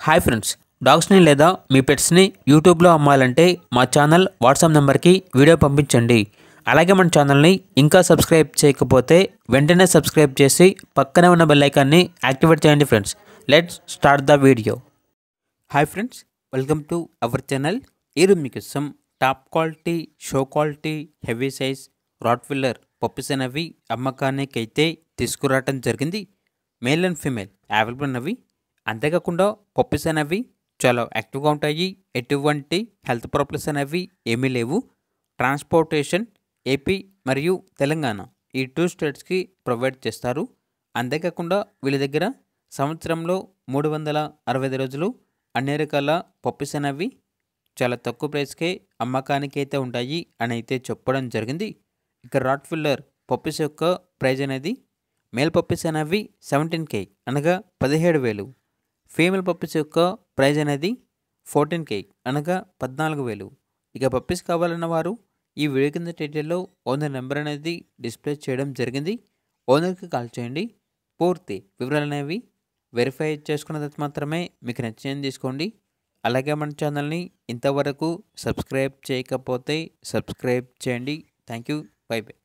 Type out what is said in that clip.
Hi friends, డాగ్స్ని లేదా మీ పెట్స్ని యూట్యూబ్లో అమ్మాలంటే మా ఛానల్ వాట్సాప్ నెంబర్కి వీడియో పంపించండి. అలాగే మన ఛానల్ని ఇంకా సబ్స్క్రైబ్ చేయకపోతే వెంటనే సబ్స్క్రైబ్ చేసి పక్కనే ఉన్న బెల్ ఐకాన్ని యాక్టివేట్ చేయండి friends. Let's start the video. Hi friends, welcome to our channel. ఈరోజు మీకోసం top quality, show quality, heavy size Rottweiler puppies అనేవి అమ్మకానికి అయితే తీసుకురావటం జరిగింది. మేల్ అండ్ ఫీమేల్ అవైలబుల్ ఉన్నవి. అంతేకాకుండా పప్పీస్ అనేవి చాలా యాక్టివ్గా ఉంటాయి. ఎటువంటి హెల్త్ ప్రాబ్లమ్స్ అనేవి ఏమీ లేవు. ట్రాన్స్పోర్టేషన్ ఏపీ మరియు తెలంగాణ ఈ 2 స్టేట్స్కి ప్రొవైడ్ చేస్తారు. అంతేకాకుండా వీళ్ళ దగ్గర సంవత్సరంలో 365 రోజులు అన్ని రకాల పప్పీస్ అనేవి చాలా తక్కువ ప్రైస్కే అమ్మకానికి అయితే ఉంటాయి అని అయితే చెప్పడం జరిగింది. ఇక రాట్విల్లర్ పప్పీస్ యొక్క ప్రైజ్ అనేది మేల్ పప్పీస్ అనేవి 17K అనగా 17,000. ఫీమేల్ పప్పీస్ యొక్క ప్రైజ్ అనేది 14K అనగా 14,000. ఇక పప్పీస్ కావాలన్న వారు ఈ వీడియో కింద టైటిల్లో ఓనర్ నెంబర్ అనేది డిస్ప్లే చేయడం జరిగింది. ఓనర్కి కాల్ చేయండి. పూర్తి వివరాలు అనేవి వెరిఫై చేసుకున్న తర్వాత మాత్రమే మీకు నచ్చింది తీసుకోండి. అలాగే మన ఛానల్ని ఇంతవరకు సబ్స్క్రైబ్ చేయకపోతే సబ్స్క్రైబ్ చేయండి. Thank you. By by.